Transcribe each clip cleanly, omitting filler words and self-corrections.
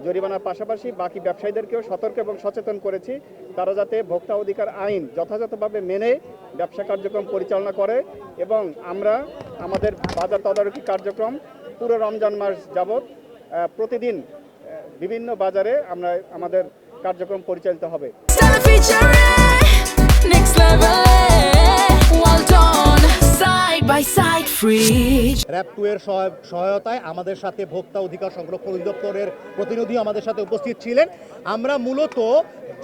জরিমানার পাশাপাশি বাকি ব্যবসায়ীদেরকেও সতর্ক এবং সচেতন করেছি তারা যাতে ভোক্তা অধিকার আইন যথাযথভাবে মেনে ব্যবসা কার্যক্রম পরিচালনা করে এবং আমরা আমাদের বাজার তদারকি কার্যক্রম পুরো রমজান মাস যাবৎ প্রতিদিন বিভিন্ন বাজারে আমরা আমাদের কার্যক্রম পরিচালিত হবে। র‍্যাব 2 এর সহায়তায় আমাদের সাথে ভোক্তা অধিকার সংরক্ষণ অধিদপ্তরের প্রতিনিধি আমাদের সাথে উপস্থিত ছিলেন। আমরা মূলত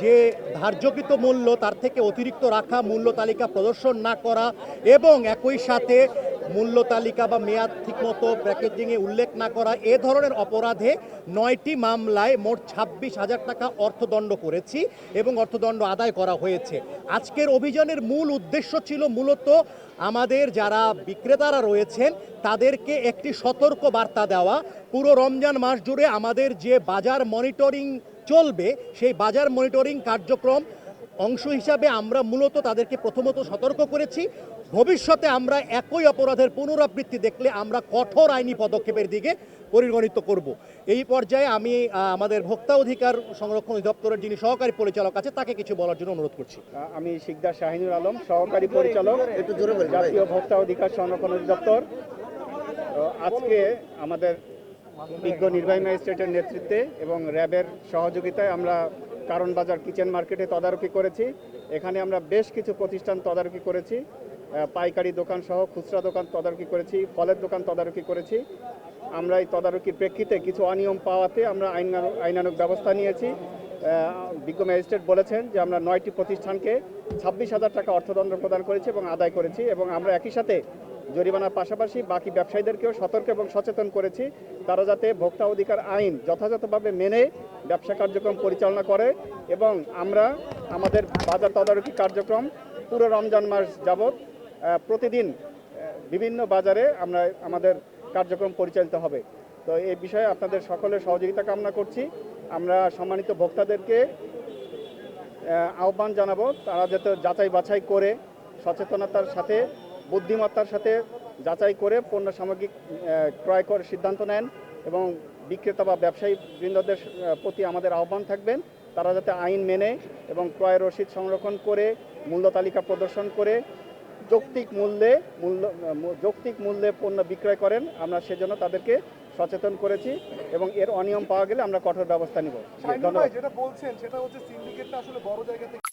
যে ধার্যকৃত মূল্য তার থেকে অতিরিক্ত রাখা, মূল্য তালিকা প্রদর্শন না করা এবং একই সাথে মূল্য তালিকা বা মেয়াদ ঠিকমতো প্যাকেজিংয়ে উল্লেখ না করা এ ধরনের অপরাধে 9টি মামলায় মোট 26,000 টাকা অর্থদণ্ড করেছি এবং অর্থদণ্ড আদায় করা হয়েছে। আজকের অভিযানের মূল উদ্দেশ্য ছিল মূলত আমাদের যারা বিক্রেতারা রয়েছেন তাদেরকে একটি সতর্ক বার্তা দেওয়া। পুরো রমজান মাস জুড়ে আমাদের যে বাজার মনিটরিং চলবে সেই বাজার মনিটরিং কার্যক্রম অংশ হিসাবে আমরা মূলত তাদেরকে প্রথমত সতর্ক করেছি, ভবিষ্যতে আমরা একই অপরাধের পুনরাবৃত্তি দেখলে আমরা কঠোর আইনি পদক্ষেপের দিকে পরিগণিত করব। এই পর্যায়ে আমি আমাদের ভোক্তা অধিকার সংরক্ষণ অধিদপ্তরের যিনি সহকারী পরিচালক আছে তাকে কিছু বলার জন্য অনুরোধ করছি। আমি শিকদার শাহিনুর আলম, সহকারী পরিচালক, জাতীয় ভোক্তা অধিকার সংরক্ষণ অধিদপ্তর। আজকে আমাদের বিজ্ঞ নির্বাহী ম্যাজিস্ট্রেটের নেতৃত্বে এবং র্যাবের সহযোগিতায় আমরা কারণ বাজার কিচেন মার্কেটে তদারকি করেছি। এখানে আমরা বেশ কিছু প্রতিষ্ঠান তদারকি করেছি, পাইকারি দোকান সহ খুচরা দোকান তদারকি করেছি, ফলের দোকান তদারকি করেছি। আমরা এই তদারকির প্রেক্ষিতে কিছু অনিয়ম পাওয়াতে আমরা আইনানুগ ব্যবস্থা নিয়েছি। বিজ্ঞ ম্যাজিস্ট্রেট বলেছেন যে আমরা 9টি প্রতিষ্ঠানকে 26,000 টাকা অর্থদণ্ড প্রদান করেছি এবং আদায় করেছি এবং আমরা একই সাথে জরিমানার পাশাপাশি বাকি ব্যবসায়ীদেরকেও সতর্ক এবং সচেতন করেছি তারা যাতে ভোক্তা অধিকার আইন যথাযথভাবে মেনে ব্যবসা কার্যক্রম পরিচালনা করে এবং আমরা আমাদের বাজার তদারকি কার্যক্রম পুরো রমজান মাস যাবৎ প্রতিদিন বিভিন্ন বাজারে আমরা আমাদের কার্যক্রম পরিচালিত হবে। তো এই বিষয়ে আপনাদের সকলের সহযোগিতা কামনা করছি। আমরা সম্মানিত ভোক্তাদেরকে আহ্বান জানাবো তারা যাতে যাচাই বাছাই করে সচেতনতার সাথে বুদ্ধিমত্তার সাথে যাচাই করে পণ্য সামগ্রী ক্রয় করার সিদ্ধান্ত নেন এবং বিক্রেতা বা ব্যবসায়ী বৃন্দদের প্রতি আমাদের আহ্বান থাকবেন তারা যাতে আইন মেনে এবং ক্রয় রসিদ সংরক্ষণ করে মূল্য তালিকা প্রদর্শন করে যৌক্তিক মূল্যে পণ্য বিক্রয় করেন। আমরা সেজন্য তাদেরকে সচেতন করেছি এবং এর অনিয়ম পাওয়া গেলে আমরা কঠোর ব্যবস্থা নিব। ধন্যবাদ। যেটা বলছেন সেটা হচ্ছে সিন্ডিকেটটা আসলে বড় জায়গা থেকে